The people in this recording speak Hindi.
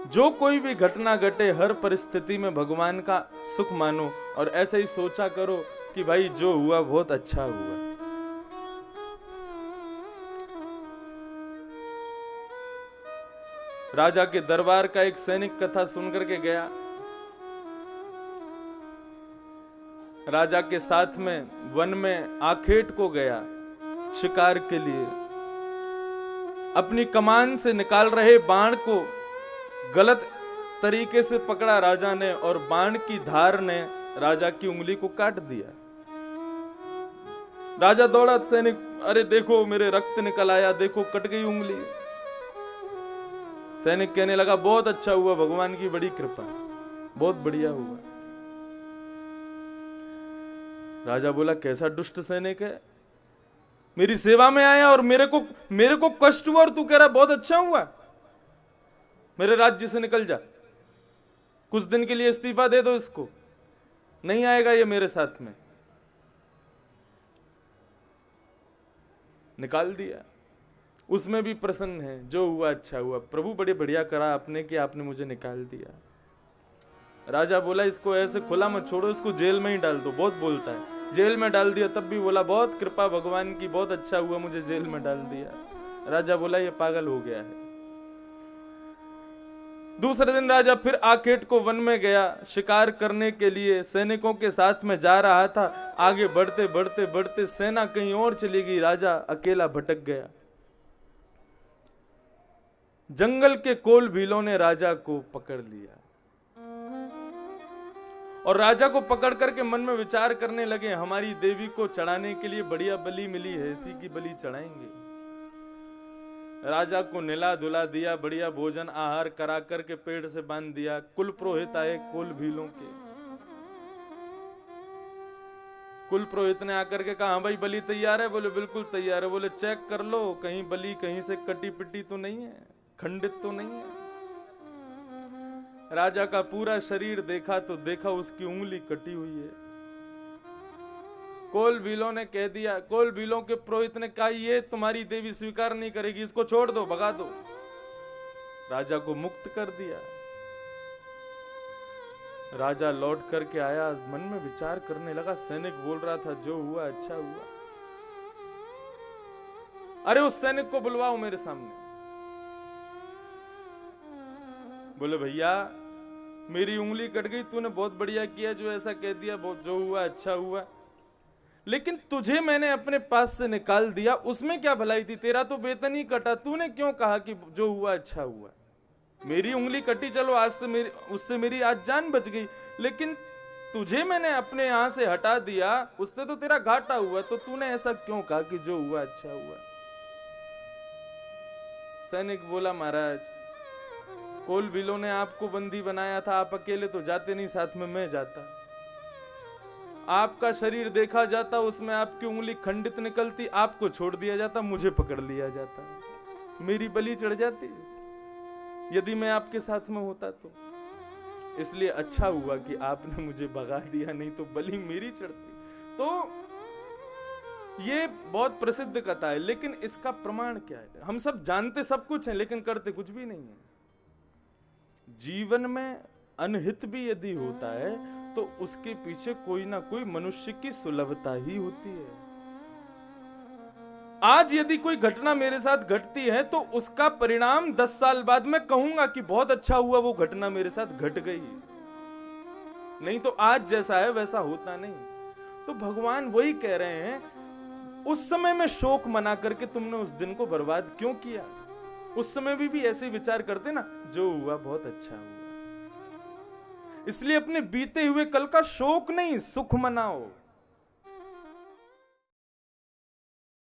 जो कोई भी घटना घटे हर परिस्थिति में भगवान का सुख मानो और ऐसे ही सोचा करो कि भाई जो हुआ बहुत अच्छा हुआ। राजा के दरबार का एक सैनिक कथा सुनकर के गया। राजा के साथ में वन में आखेट को गया शिकार के लिए। अपनी कमान से निकाल रहे बाण को गलत तरीके से पकड़ा राजा ने और बाण की धार ने राजा की उंगली को काट दिया। राजा दौड़ा, सैनिक, अरे देखो मेरे रक्त निकल आया, देखो कट गई उंगली। सैनिक कहने लगा बहुत अच्छा हुआ, भगवान की बड़ी कृपा, बहुत बढ़िया हुआ। राजा बोला कैसा दुष्ट सैनिक है, मेरी सेवा में आया और मेरे को कष्ट हुआ और तू कह रहा बहुत अच्छा हुआ। मेरे राज्य से निकल जा, कुछ दिन के लिए इस्तीफा दे दो इसको, नहीं आएगा ये मेरे साथ में। निकाल दिया। उसमें भी प्रसन्न है, जो हुआ अच्छा हुआ, प्रभु बड़े बढ़िया करा आपने कि आपने मुझे निकाल दिया। राजा बोला इसको ऐसे खुला मत छोड़ो, इसको जेल में ही डाल दो, बहुत बोलता है। जेल में डाल दिया, तब भी बोला बहुत कृपा भगवान की, बहुत अच्छा हुआ मुझे जेल में डाल दिया। राजा बोला ये पागल हो गया है। दूसरे दिन राजा फिर आखेट को वन में गया शिकार करने के लिए, सैनिकों के साथ में जा रहा था। आगे बढ़ते बढ़ते बढ़ते सेना कहीं और चली गई, राजा अकेला भटक गया। जंगल के कोल भीलों ने राजा को पकड़ लिया और राजा को पकड़ करके मन में विचार करने लगे हमारी देवी को चढ़ाने के लिए बढ़िया बलि मिली है, इसी की बलि चढ़ाएंगे। राजा को निला धुला दिया, बढ़िया भोजन आहार करा करके पेड़ से बांध दिया। कुल पुरोहित आए कोल भीलों के। कुल पुरोहित ने आकर के कहा हाँ भाई बलि तैयार है? बोले बिल्कुल तैयार है। बोले चेक कर लो कहीं बलि कहीं से कटी पिटी तो नहीं है, खंडित तो नहीं है। राजा का पूरा शरीर देखा तो देखा उसकी उंगली कटी हुई है। कोल भीलों ने कह दिया, कोल भीलों के पुरोहित ने कहा ये तुम्हारी देवी स्वीकार नहीं करेगी, इसको छोड़ दो, भगा दो। राजा को मुक्त कर दिया। राजा लौट करके आया, मन में विचार करने लगा, सैनिक बोल रहा था जो हुआ अच्छा हुआ। अरे उस सैनिक को बुलवाओ मेरे सामने। बोले भैया मेरी उंगली कट गई, तूने बहुत बढ़िया किया जो ऐसा कह दिया, जो हुआ अच्छा हुआ, लेकिन तुझे मैंने अपने पास से निकाल दिया, उसमें क्या भलाई थी? तेरा तो वेतन ही कटा, तूने क्यों कहा कि जो हुआ अच्छा हुआ? मेरी उंगली कटी, चलो आज से उससे मेरी आज जान बच गई, लेकिन तुझे मैंने अपने यहां से हटा दिया, उससे तो तेरा घाटा हुआ, तो तूने ऐसा क्यों कहा कि जो हुआ अच्छा हुआ? सैनिक बोला महाराज कोल भीलों ने आपको बंदी बनाया था, आप अकेले तो जाते नहीं, साथ में मैं जाता। आपका शरीर देखा जाता, उसमें आपकी उंगली खंडित निकलती, आपको छोड़ दिया जाता, मुझे पकड़ लिया जाता, मेरी बलि चढ़ जाती यदि मैं आपके साथ में होता तो। इसलिए अच्छा हुआ कि आपने मुझे भगा दिया, नहीं तो बलि मेरी चढ़ती। तो ये बहुत प्रसिद्ध कथा है, लेकिन इसका प्रमाण क्या है? हम सब जानते सब कुछ है लेकिन करते कुछ भी नहीं है। जीवन में अनहित भी यदि होता है तो उसके पीछे कोई ना कोई मनुष्य की सुलभता ही होती है। आज यदि कोई घटना मेरे साथ घटती है तो उसका परिणाम 10 साल बाद मैं कहूंगा कि बहुत अच्छा हुआ वो घटना मेरे साथ घट गई, नहीं तो आज जैसा है वैसा होता नहीं। तो भगवान वही कह रहे हैं, उस समय में शोक मना करके तुमने उस दिन को बर्बाद क्यों किया? उस समय भी ऐसे विचार करते ना, जो हुआ बहुत अच्छा हुआ। इसलिए अपने बीते हुए कल का शोक नहीं, सुख मनाओ।